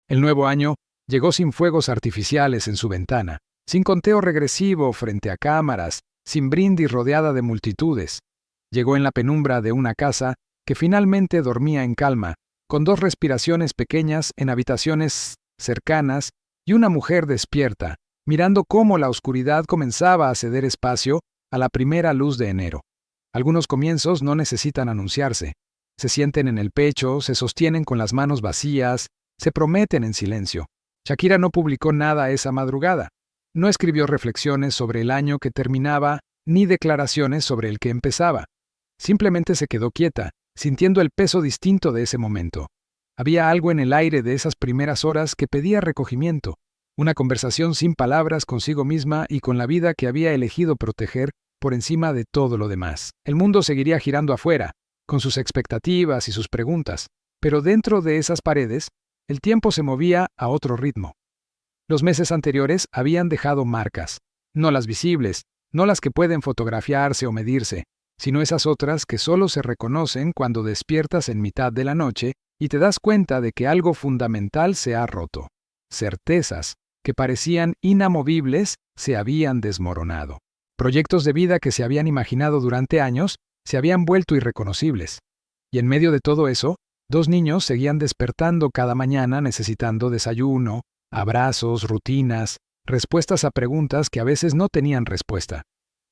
El nuevo año llegó sin fuegos artificiales en su ventana, sin conteo regresivo frente a cámaras, sin brindis rodeada de multitudes. Llegó en la penumbra de una casa que finalmente dormía en calma, con 2 respiraciones pequeñas en habitaciones cercanas y una mujer despierta, mirando cómo la oscuridad comenzaba a ceder espacio a la primera luz de enero. Algunos comienzos no necesitan anunciarse. Se sienten en el pecho, se sostienen con las manos vacías, se prometen en silencio. Shakira no publicó nada esa madrugada. No escribió reflexiones sobre el año que terminaba, ni declaraciones sobre el que empezaba. Simplemente se quedó quieta, sintiendo el peso distinto de ese momento. Había algo en el aire de esas primeras horas que pedía recogimiento, una conversación sin palabras consigo misma y con la vida que había elegido proteger por encima de todo lo demás. El mundo seguiría girando afuera, con sus expectativas y sus preguntas, pero dentro de esas paredes, el tiempo se movía a otro ritmo. Los meses anteriores habían dejado marcas, no las visibles, no las que pueden fotografiarse o medirse, sino esas otras que solo se reconocen cuando despiertas en mitad de la noche y te das cuenta de que algo fundamental se ha roto. Certezas que parecían inamovibles se habían desmoronado. Proyectos de vida que se habían imaginado durante años se habían vuelto irreconocibles. Y en medio de todo eso, 2 niños seguían despertando cada mañana necesitando desayuno, abrazos, rutinas, respuestas a preguntas que a veces no tenían respuesta.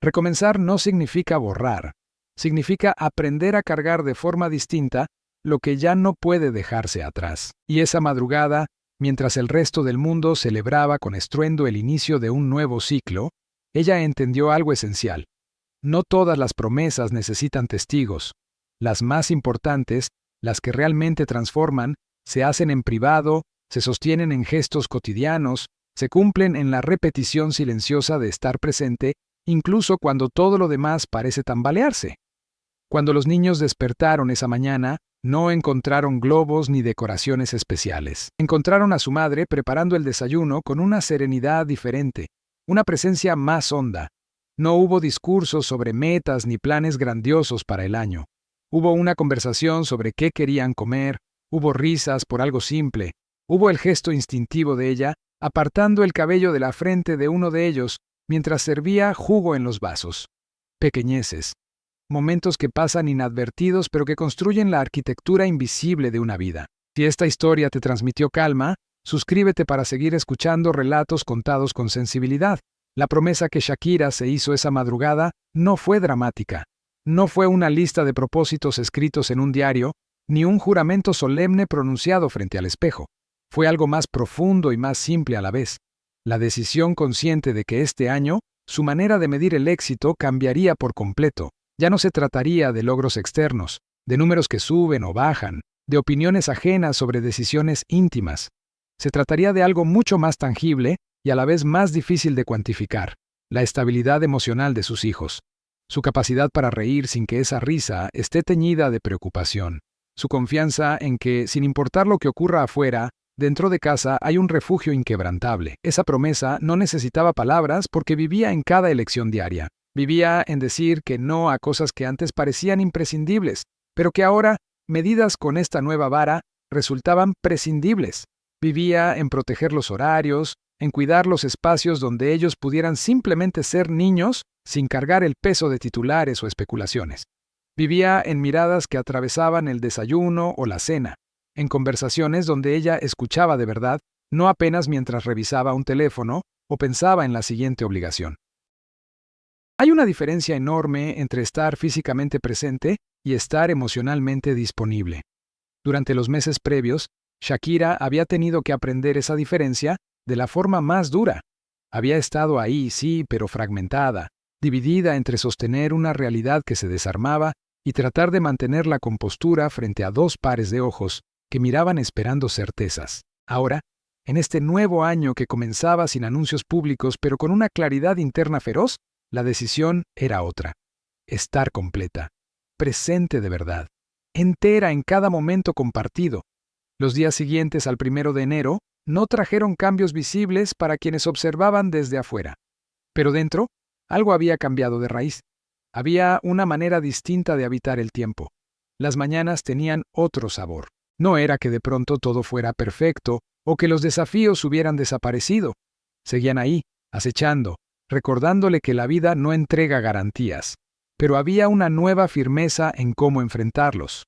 Recomenzar no significa borrar, significa aprender a cargar de forma distinta lo que ya no puede dejarse atrás. Y esa madrugada, mientras el resto del mundo celebraba con estruendo el inicio de un nuevo ciclo, ella entendió algo esencial. No todas las promesas necesitan testigos. Las más importantes, las que realmente transforman, se hacen en privado, se sostienen en gestos cotidianos, se cumplen en la repetición silenciosa de estar presente, incluso cuando todo lo demás parece tambalearse. Cuando los niños despertaron esa mañana, no encontraron globos ni decoraciones especiales. Encontraron a su madre preparando el desayuno con una serenidad diferente, una presencia más honda. No hubo discursos sobre metas ni planes grandiosos para el año. Hubo una conversación sobre qué querían comer, hubo risas por algo simple, hubo el gesto instintivo de ella, apartando el cabello de la frente de uno de ellos mientras servía jugo en los vasos. Pequeñeces. Momentos que pasan inadvertidos pero que construyen la arquitectura invisible de una vida. Si esta historia te transmitió calma, suscríbete para seguir escuchando relatos contados con sensibilidad. La promesa que Shakira se hizo esa madrugada no fue dramática. No fue una lista de propósitos escritos en un diario, ni un juramento solemne pronunciado frente al espejo. Fue algo más profundo y más simple a la vez. La decisión consciente de que este año, su manera de medir el éxito cambiaría por completo. Ya no se trataría de logros externos, de números que suben o bajan, de opiniones ajenas sobre decisiones íntimas. Se trataría de algo mucho más tangible y a la vez más difícil de cuantificar: la estabilidad emocional de sus hijos. Su capacidad para reír sin que esa risa esté teñida de preocupación. Su confianza en que, sin importar lo que ocurra afuera, dentro de casa hay un refugio inquebrantable. Esa promesa no necesitaba palabras porque vivía en cada elección diaria. Vivía en decir que no a cosas que antes parecían imprescindibles, pero que ahora, medidas con esta nueva vara, resultaban prescindibles. Vivía en proteger los horarios, en cuidar los espacios donde ellos pudieran simplemente ser niños sin cargar el peso de titulares o especulaciones. Vivía en miradas que atravesaban el desayuno o la cena, en conversaciones donde ella escuchaba de verdad, no apenas mientras revisaba un teléfono o pensaba en la siguiente obligación. Hay una diferencia enorme entre estar físicamente presente y estar emocionalmente disponible. Durante los meses previos, Shakira había tenido que aprender esa diferencia de la forma más dura. Había estado ahí, sí, pero fragmentada, dividida entre sostener una realidad que se desarmaba y tratar de mantener la compostura frente a 2 pares de ojos que miraban esperando certezas. Ahora, en este nuevo año que comenzaba sin anuncios públicos pero con una claridad interna feroz, la decisión era otra: estar completa, presente de verdad, entera en cada momento compartido. Los días siguientes al 1 de enero no trajeron cambios visibles para quienes observaban desde afuera. Pero dentro, algo había cambiado de raíz. Había una manera distinta de habitar el tiempo. Las mañanas tenían otro sabor. No era que de pronto todo fuera perfecto, o que los desafíos hubieran desaparecido. Seguían ahí, acechando, recordándole que la vida no entrega garantías, pero había una nueva firmeza en cómo enfrentarlos,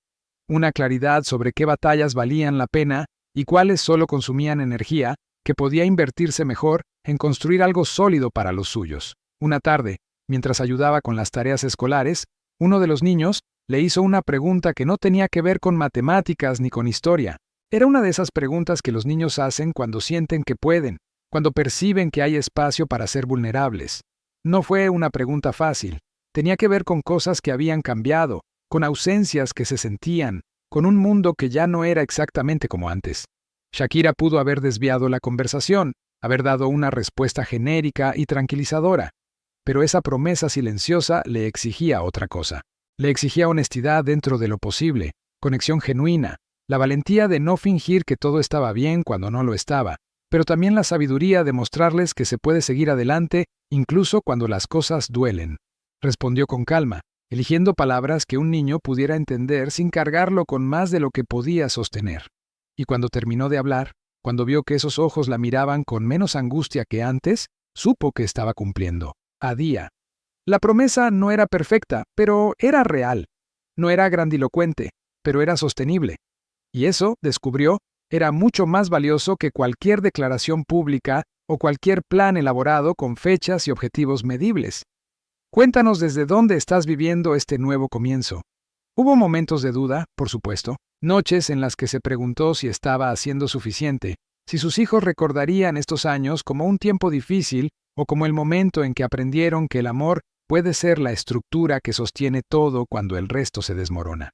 una claridad sobre qué batallas valían la pena y cuáles solo consumían energía, que podía invertirse mejor en construir algo sólido para los suyos. Una tarde, mientras ayudaba con las tareas escolares, uno de los niños le hizo una pregunta que no tenía que ver con matemáticas ni con historia. Era una de esas preguntas que los niños hacen cuando sienten que pueden, cuando perciben que hay espacio para ser vulnerables. No fue una pregunta fácil. Tenía que ver con cosas que habían cambiado, con ausencias que se sentían, con un mundo que ya no era exactamente como antes. Shakira pudo haber desviado la conversación, haber dado una respuesta genérica y tranquilizadora, pero esa promesa silenciosa le exigía otra cosa. Le exigía honestidad dentro de lo posible, conexión genuina, la valentía de no fingir que todo estaba bien cuando no lo estaba, pero también la sabiduría de mostrarles que se puede seguir adelante incluso cuando las cosas duelen. Respondió con calma, eligiendo palabras que un niño pudiera entender sin cargarlo con más de lo que podía sostener. Y cuando terminó de hablar, cuando vio que esos ojos la miraban con menos angustia que antes, supo que estaba cumpliendo. A día. La promesa no era perfecta, pero era real. No era grandilocuente, pero era sostenible. Y eso, descubrió, era mucho más valioso que cualquier declaración pública o cualquier plan elaborado con fechas y objetivos medibles. Cuéntanos desde dónde estás viviendo este nuevo comienzo. Hubo momentos de duda, por supuesto, noches en las que se preguntó si estaba haciendo suficiente, si sus hijos recordarían estos años como un tiempo difícil o como el momento en que aprendieron que el amor puede ser la estructura que sostiene todo cuando el resto se desmorona.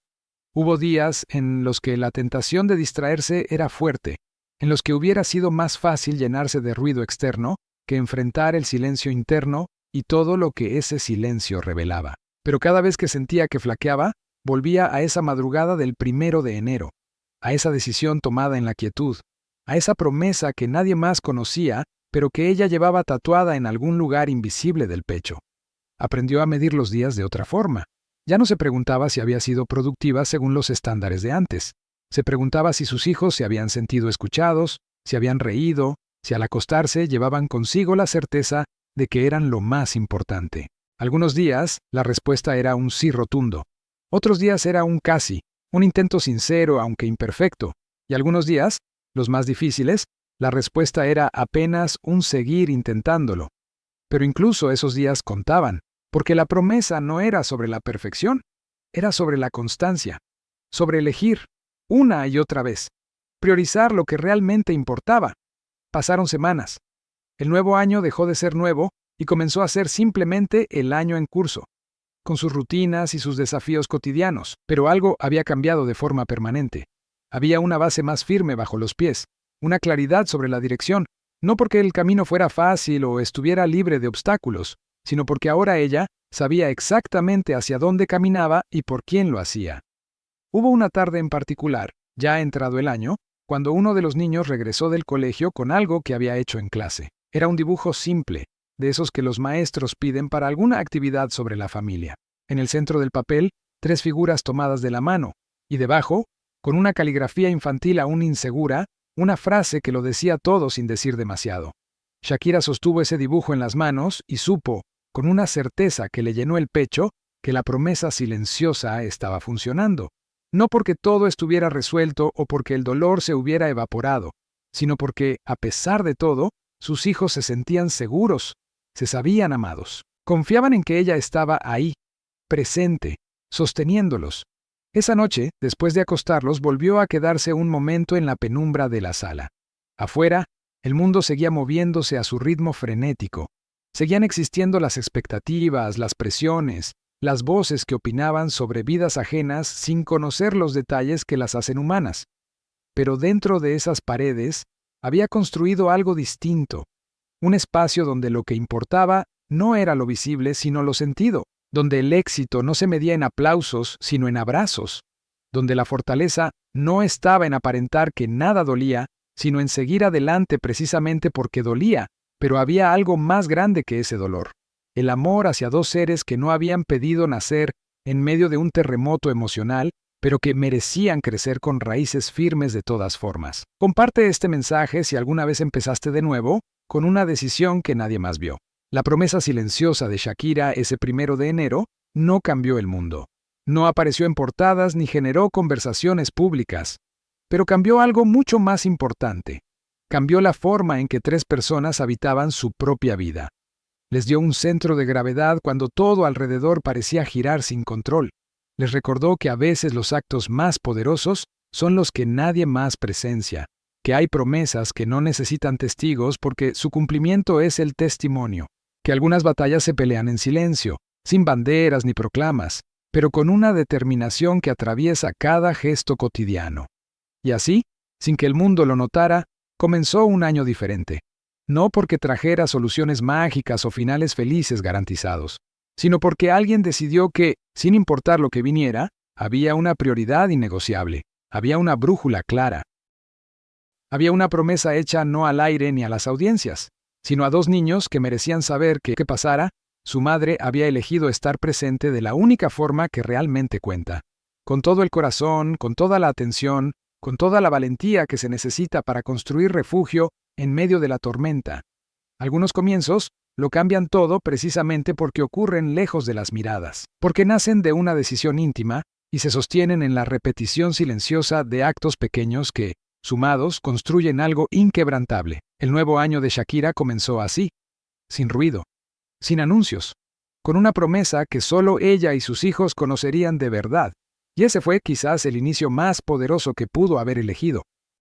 Hubo días en los que la tentación de distraerse era fuerte, en los que hubiera sido más fácil llenarse de ruido externo que enfrentar el silencio interno y todo lo que ese silencio revelaba. Pero cada vez que sentía que flaqueaba, volvía a esa madrugada del 1 de enero, a esa decisión tomada en la quietud, a esa promesa que nadie más conocía, pero que ella llevaba tatuada en algún lugar invisible del pecho. Aprendió a medir los días de otra forma. Ya no se preguntaba si había sido productiva según los estándares de antes. Se preguntaba si sus hijos se habían sentido escuchados, si habían reído, si al acostarse llevaban consigo la certeza de que eran lo más importante. Algunos días, la respuesta era un sí rotundo. Otros días era un casi, un intento sincero aunque imperfecto. Y algunos días, los más difíciles, la respuesta era apenas un seguir intentándolo. Pero incluso esos días contaban, porque la promesa no era sobre la perfección, era sobre la constancia, sobre elegir, una y otra vez, priorizar lo que realmente importaba. Pasaron semanas. El nuevo año dejó de ser nuevo y comenzó a ser simplemente el año en curso, con sus rutinas y sus desafíos cotidianos, pero algo había cambiado de forma permanente. Había una base más firme bajo los pies, una claridad sobre la dirección, no porque el camino fuera fácil o estuviera libre de obstáculos, sino porque ahora ella sabía exactamente hacia dónde caminaba y por quién lo hacía. Hubo una tarde en particular, ya entrado el año, cuando uno de los niños regresó del colegio con algo que había hecho en clase. Era un dibujo simple, de esos que los maestros piden para alguna actividad sobre la familia. En el centro del papel, 3 figuras tomadas de la mano, y debajo, con una caligrafía infantil aún insegura, una frase que lo decía todo sin decir demasiado. Shakira sostuvo ese dibujo en las manos y supo, con una certeza que le llenó el pecho, que la promesa silenciosa estaba funcionando. No porque todo estuviera resuelto o porque el dolor se hubiera evaporado, sino porque, a pesar de todo, sus hijos se sentían seguros, se sabían amados. Confiaban en que ella estaba ahí, presente, sosteniéndolos. Esa noche, después de acostarlos, volvió a quedarse un momento en la penumbra de la sala. Afuera, el mundo seguía moviéndose a su ritmo frenético. Seguían existiendo las expectativas, las presiones, las voces que opinaban sobre vidas ajenas sin conocer los detalles que las hacen humanas. Pero dentro de esas paredes había construido algo distinto, un espacio donde lo que importaba no era lo visible sino lo sentido, donde el éxito no se medía en aplausos sino en abrazos, donde la fortaleza no estaba en aparentar que nada dolía, sino en seguir adelante precisamente porque dolía, pero había algo más grande que ese dolor. El amor hacia 2 seres que no habían pedido nacer en medio de un terremoto emocional, pero que merecían crecer con raíces firmes de todas formas. Comparte este mensaje si alguna vez empezaste de nuevo con una decisión que nadie más vio. La promesa silenciosa de Shakira ese 1 de enero no cambió el mundo. No apareció en portadas ni generó conversaciones públicas, pero cambió algo mucho más importante. Cambió la forma en que 3 personas habitaban su propia vida. Les dio un centro de gravedad cuando todo alrededor parecía girar sin control. Les recordó que a veces los actos más poderosos son los que nadie más presencia, que hay promesas que no necesitan testigos porque su cumplimiento es el testimonio, que algunas batallas se pelean en silencio, sin banderas ni proclamas, pero con una determinación que atraviesa cada gesto cotidiano. Y así, sin que el mundo lo notara, comenzó un año diferente. No porque trajera soluciones mágicas o finales felices garantizados, sino porque alguien decidió que, sin importar lo que viniera, había una prioridad innegociable, había una brújula clara. Había una promesa hecha no al aire ni a las audiencias, sino a 2 niños que merecían saber que, ¿qué pasara? Su madre había elegido estar presente de la única forma que realmente cuenta, con todo el corazón, con toda la atención, con toda la valentía que se necesita para construir refugio en medio de la tormenta. Algunos comienzos lo cambian todo precisamente porque ocurren lejos de las miradas, porque nacen de una decisión íntima y se sostienen en la repetición silenciosa de actos pequeños que, sumados, construyen algo inquebrantable. El nuevo año de Shakira comenzó así, sin ruido, sin anuncios, con una promesa que solo ella y sus hijos conocerían de verdad. Y ese fue quizás el inicio más poderoso que pudo haber elegido.